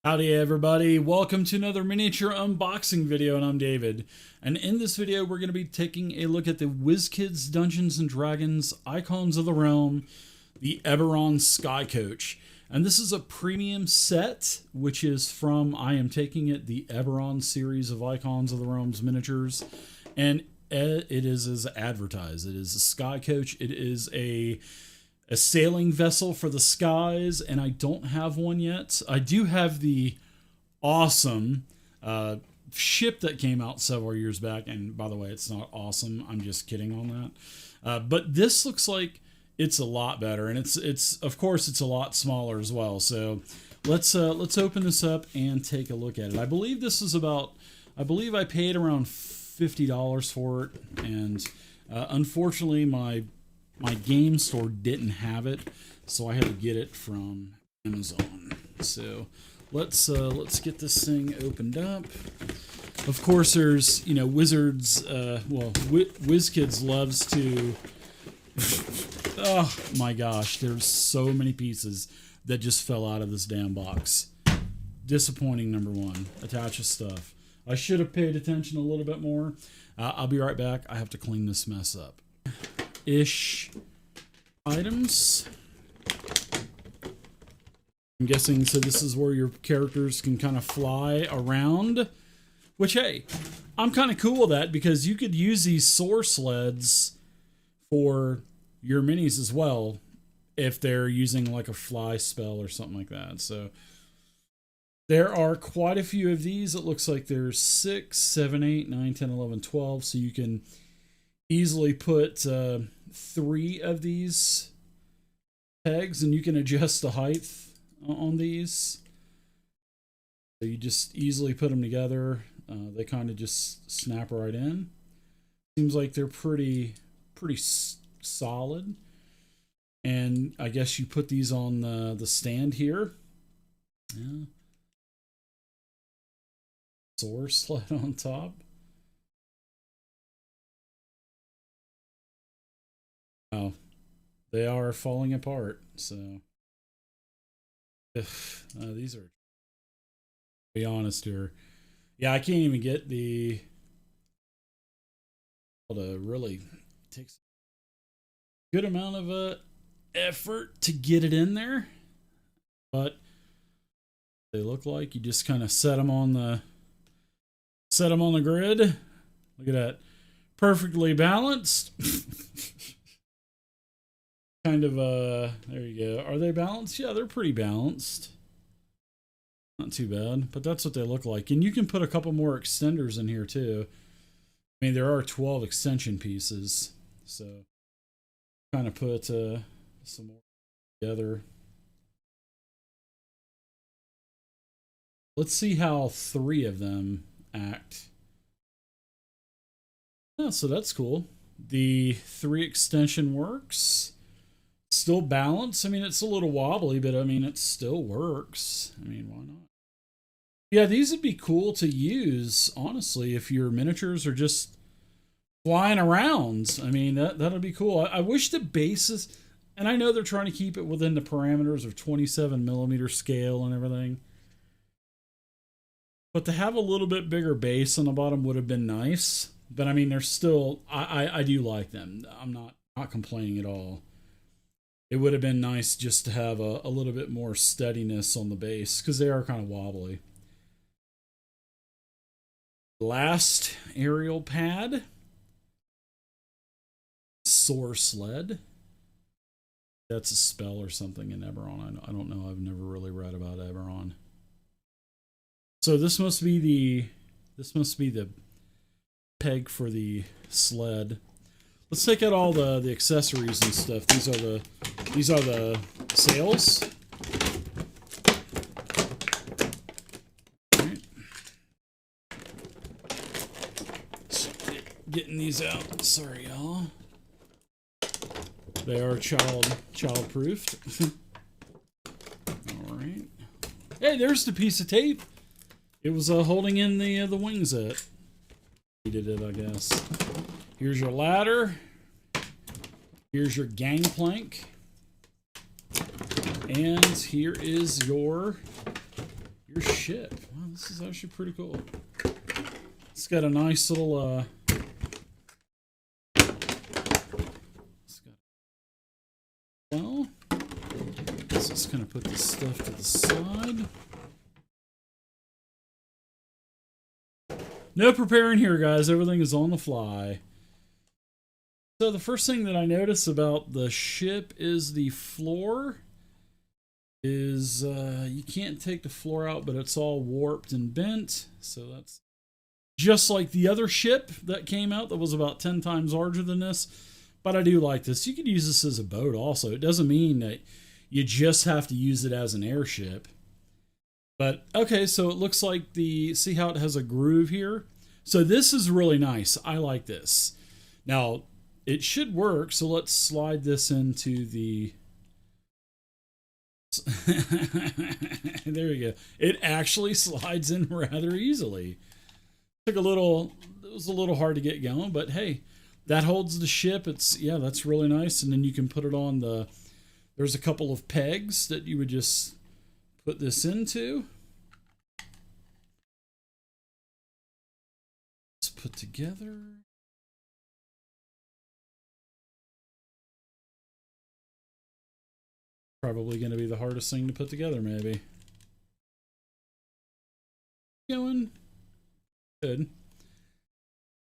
Howdy everybody, welcome to another miniature unboxing video, and I'm David. And in this video we're going to be taking a look at the WizKids Dungeons & Dragons Icons of the Realm, the Eberron Skycoach. And this is a premium set, which is from, I am taking it, the Eberron series of Icons of the Realms miniatures. And it is as advertised. It is a Skycoach. It is a sailing vessel for the skies, and I don't have one yet. I do have the awesome ship that came out several years back, and by the way, it's not awesome. I'm just kidding on that. But this looks like it's a lot better, and it's of course it's a lot smaller as well. So let's open this up and take a look at it. I believe this is about. I believe I paid around $50 for it, and unfortunately my game store didn't have it, so I had to get it from Amazon. So let's get this thing opened up. Of course, there's Wizards. WizKids loves to. Oh my gosh, there's so many pieces that just fell out of this damn box. Disappointing. Number one, attaches stuff. I should have paid attention a little bit more. I'll be right back. I have to clean this mess up. Ish items. I'm guessing, so this is where your characters can kind of fly around, which, hey, I'm kind of cool with that, because you could use these soar sleds for your minis as well if they're using like a fly spell or something like that. So there are quite a few of these. It looks like there's 6, 7, 8, 9, 10, 11, 12, so you can easily put 3 of these pegs, and you can adjust the height on these. So you just easily put them together. They kind of just snap right in. Seems like they're pretty solid. And I guess you put these on the stand here. Yeah. Soar sled on top. Oh, they are falling apart. So, these are. To be honest here, yeah, I can't even get the. To really takes a good amount of effort to get it in there, but they look like you just kind of set them on the grid. Look at that, perfectly balanced. Kind of there you go. Are they balanced? Yeah, they're pretty balanced. Not too bad, but that's what they look like. And you can put a couple more extenders in here too. I mean, there are 12 extension pieces, so kind of put some more together. Let's see how 3 of them act. Oh, so that's cool. The 3 extension works. Still balanced. I mean, it's a little wobbly, but I mean, it still works. I mean, why not? Yeah, these would be cool to use, honestly, if your miniatures are just flying around. I mean, that'll be cool. I wish the bases, and I know they're trying to keep it within the parameters of 27mm scale and everything, but to have a little bit bigger base on the bottom would have been nice. But I mean, they're still, I do like them. I'm not complaining at all. It would have been nice just to have a little bit more steadiness on the base, because they are kind of wobbly. Last aerial pad. Soar sled. That's a spell or something in Eberron. I don't know. I've never really read about Eberron. So this must be the peg for the sled. Let's take out all the accessories and stuff. These are the sails. All right. So getting these out. Sorry, y'all. They are child-proofed. All right. Hey, there's the piece of tape. It was holding in the wings. Needed it, I guess. Here's your ladder. Here's your gangplank. And here is your your ship. Wow, this is actually pretty cool. It's got a nice little well, let's just kind of put this stuff to the side. No preparing here, guys. Everything is on the fly. So the first thing that I notice about the ship is the floor is you can't take the floor out, but it's all warped and bent. So that's just like the other ship that came out that was about 10 times larger than this. But I do like this. You could use this as a boat also. It doesn't mean that you just have to use it as an airship. But okay, so it looks like see how it has a groove here? So this is really nice. I like this. Now, it should work, so let's slide this into the... There we go. It actually slides in rather easily. It was a little hard to get going, but hey, that holds the ship. Yeah, that's really nice. And then you can put it on there's a couple of pegs that you would just put this into. Let's put together. Probably going to be the hardest thing to put together, maybe. Going. Good.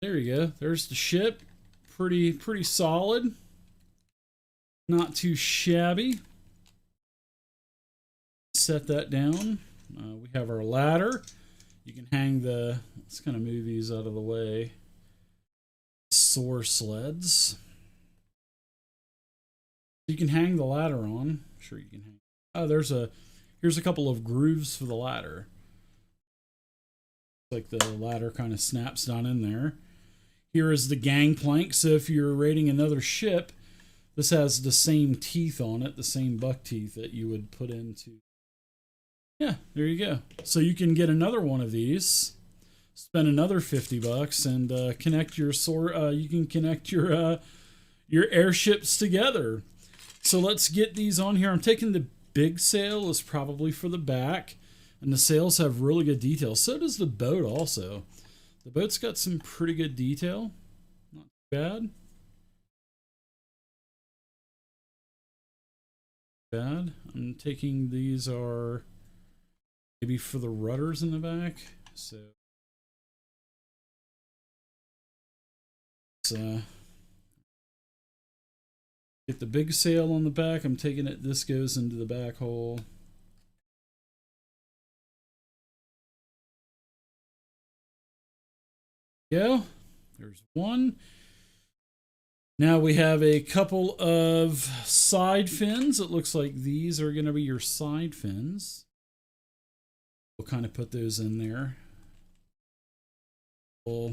There you go. There's the ship. Pretty solid. Not too shabby. Set that down. We have our ladder. You can hang let's kind of move these out of the way. Soar sleds. You can hang the ladder on. Sure you can hang. Oh, here's a couple of grooves for the ladder. Like the ladder kind of snaps down in there. Here is the gangplank. So if you're raiding another ship, this has the same teeth on it, the same buck teeth that you would put into. Yeah, there you go. So you can get another one of these, spend another $50, and connect your you can connect your airships together. So let's get these on here. I'm taking the big sail is probably for the back, and the sails have really good detail. So does the boat also. The boat's got some pretty good detail. Not bad. Bad. I'm taking these are maybe for the rudders in the back. So get the big sail on the back. I'm taking it. This goes into the back hole. Yeah, there's one. Now we have a couple of side fins. It looks like these are going to be your side fins. We'll kind of put those in there. Wow.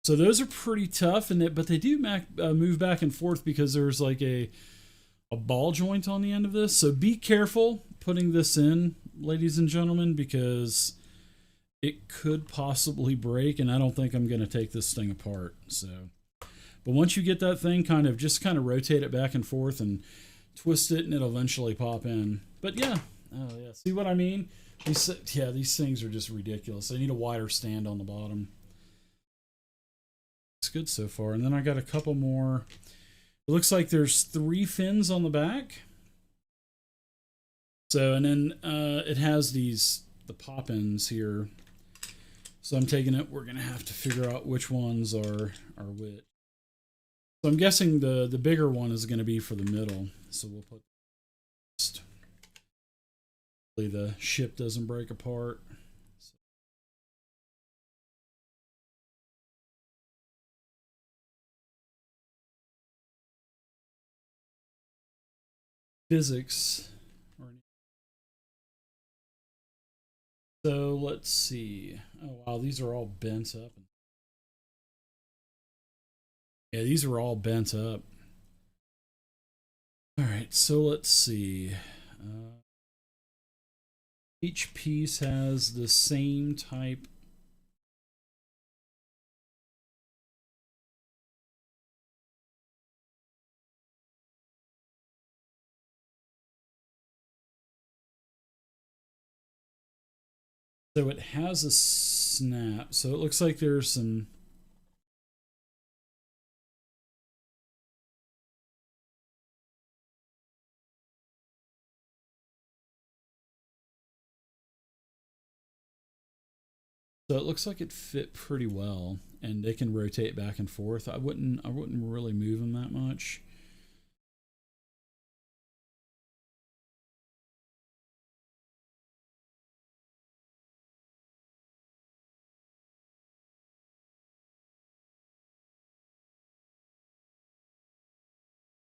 So those are pretty tough, but they do move back and forth because there's like a ball joint on the end of this. So be careful putting this in, ladies and gentlemen, because it could possibly break, and I don't think I'm going to take this thing apart. So, but once you get that thing, kind of rotate it back and forth and twist it, and it'll eventually pop in. But yeah, oh yeah, see what I mean? These things are just ridiculous. They need a wider stand on the bottom. It's good so far. And then I got a couple more. It looks like there's 3 fins on the back. So, and then it has the pop-ins here. So I'm taking it. We're gonna have to figure out which ones are which. So I'm guessing the bigger one is gonna be for the middle. So we'll put. Hopefully the ship doesn't break apart. Physics. So let's see. Oh wow, these are all bent up. Yeah, these are all bent up. All right, so let's see. Each piece has the same type. So it has a snap. So it looks like there's some. So it looks like it fit pretty well, and they can rotate back and forth. I wouldn't really move them that much.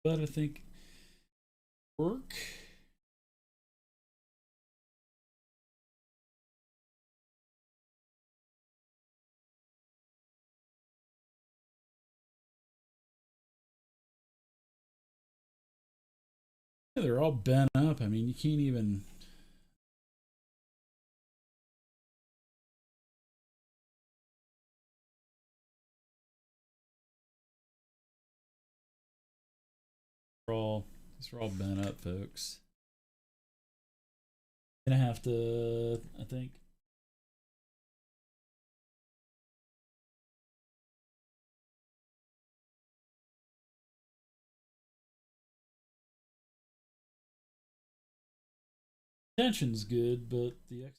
But I think work. Yeah, they're all bent up. I mean, you can't even. These are all bent up, folks. Gonna have to, I think. Tension's good, but the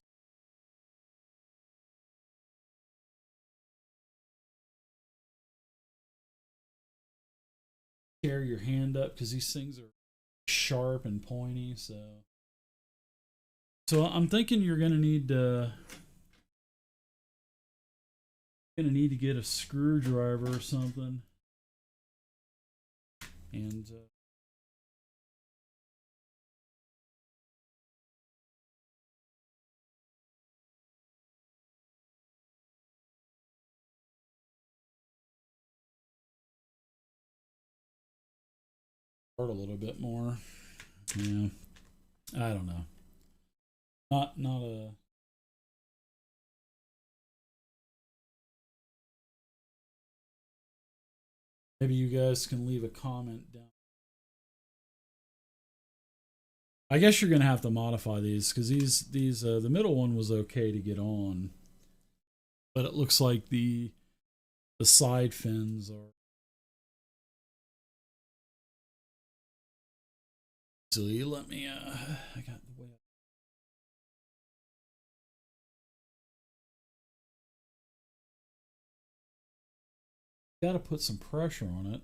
tear your hand up because these things are sharp and pointy. So I'm thinking you're gonna need to get a screwdriver or something, and start a little bit more. Yeah, I don't know. Not a. Maybe you guys can leave a comment down. I guess you're gonna have to modify these because these the middle one was okay to get on, but it looks like the side fins are. So you let me. I got the way. Got to put some pressure on it.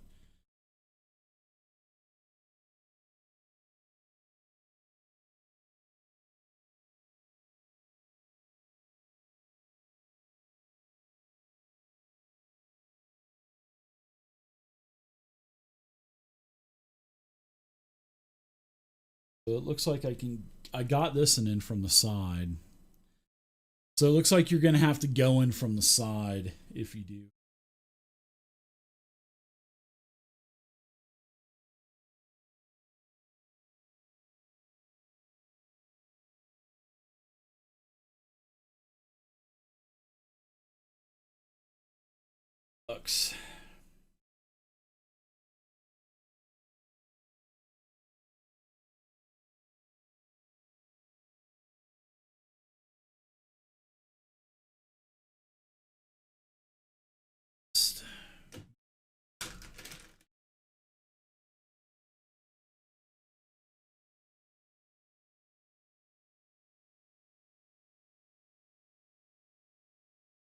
So it looks like I got this one in from the side. So it looks like you're gonna have to go in from the side if you do. Looks.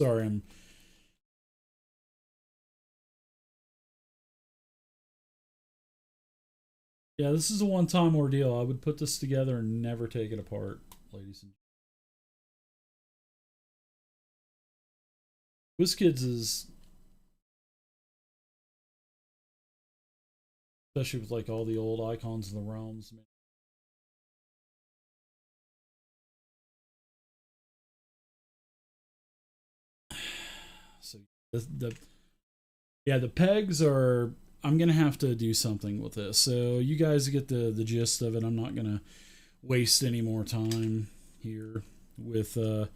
Sorry, I'm. Yeah, this is a one-time ordeal. I would put this together and never take it apart, ladies and WizKids is, especially with like all the old icons of the realms. So the yeah, the pegs are. I'm gonna have to do something with this. So you guys get the gist of it. I'm not gonna waste any more time here with. I'll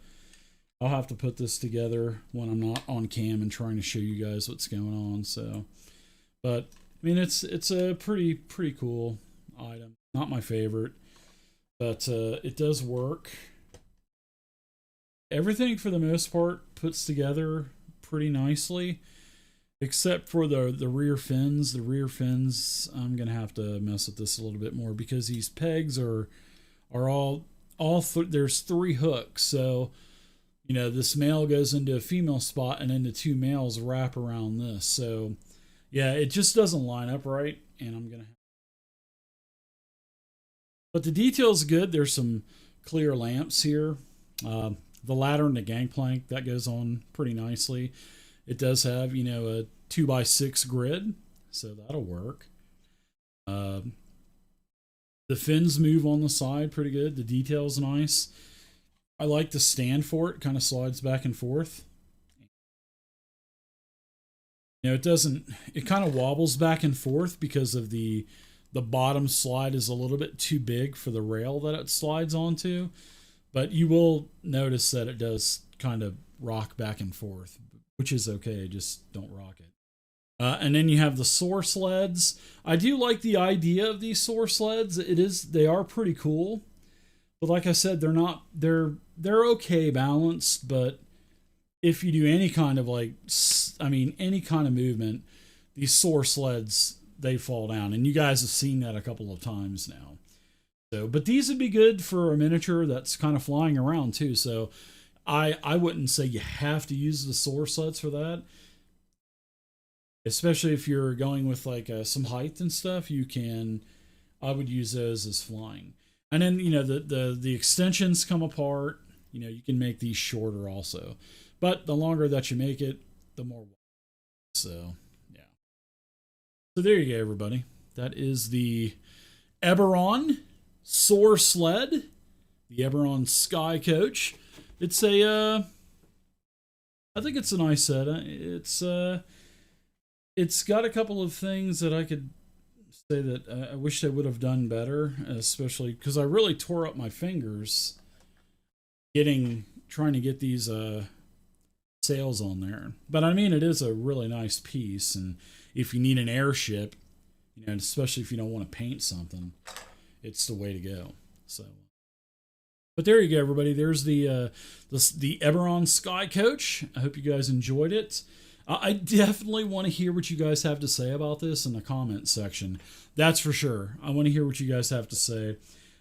have to put this together when I'm not on cam and trying to show you guys what's going on. So, but I mean, it's a pretty cool item. Not my favorite, but it does work. everything for the most part puts together pretty nicely, except for the rear fins. The rear fins, I'm gonna have to mess with this a little bit more because these pegs are all there's 3 hooks. So you know, this male goes into a female spot, and then the 2 males wrap around this. So yeah, it just doesn't line up right, and I'm gonna. But the detail's good. There's some clear lamps here. The ladder and the gangplank, that goes on pretty nicely. It does have, you know, a 2x6 grid, so that'll work. The fins move on the side pretty good. The detail's nice. I like the stand for it. Kind of slides back and forth. You know, it kind of wobbles back and forth because of the bottom slide is a little bit too big for the rail that it slides onto. But you will notice that it does kind of rock back and forth, which is okay. Just don't rock it. And then you have the soar sleds. I do like the idea of these soar sleds. They are pretty cool. But like I said, they're okay balanced, but if you do any kind of any kind of movement, these soar sleds, they fall down. And you guys have seen that a couple of times now. So, but these would be good for a miniature that's kind of flying around too. So I wouldn't say you have to use the soar sleds for that. Especially if you're going with like some height and stuff, I would use those as flying. And then, you know, the extensions come apart. You know, you can make these shorter also. But the longer that you make it, the more. So, yeah. So there you go, everybody. That is the Eberron Soar Sled, the Eberron Skycoach. It's I think it's a nice set. It's got a couple of things that I could say that I wish they would have done better, especially because I really tore up my fingers trying to get these sails on there. But I mean, it is a really nice piece, and if you need an airship, you know, especially if you don't want to paint something, it's the way to go. So, but there you go, everybody. There's the Eberron Skycoach. I hope you guys enjoyed it. I definitely want to hear what you guys have to say about this in the comment section. That's for sure. I want to hear what you guys have to say.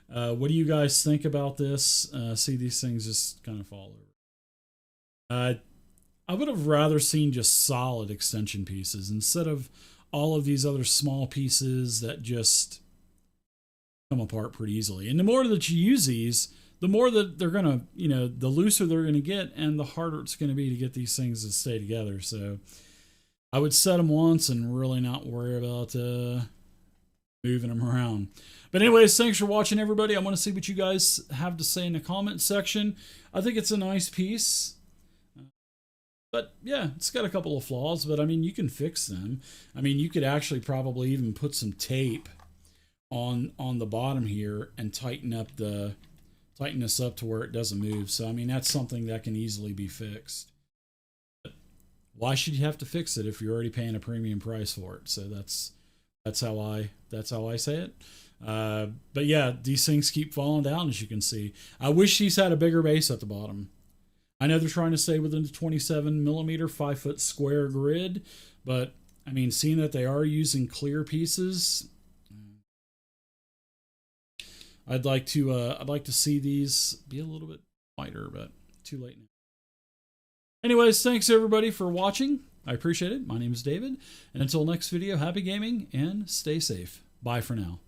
What do you guys think about this? See these things just kind of fall over. I would have rather seen just solid extension pieces instead of all of these other small pieces that just come apart pretty easily. And the more that you use these, the more that they're going to, you know, the looser they're going to get and the harder it's going to be to get these things to stay together. So I would set them once and really not worry about moving them around. But anyways, thanks for watching, everybody. I want to see what you guys have to say in the comment section. I think it's a nice piece. But yeah, it's got a couple of flaws, but I mean, you can fix them. I mean, you could actually probably even put some tape on the bottom here and tighten this up to where it doesn't move. So I mean, that's something that can easily be fixed. But why should you have to fix it if you're already paying a premium price for it? So that's how I say it. But yeah, these things keep falling down, as you can see. I wish these had a bigger base at the bottom. I know they're trying to stay within the 27 millimeter 5-foot square grid, but I mean, seeing that they are using clear pieces, I'd like to see these be a little bit wider, but too late now. Anyways, thanks everybody for watching. I appreciate it. My name is David, and until next video, happy gaming and stay safe. Bye for now.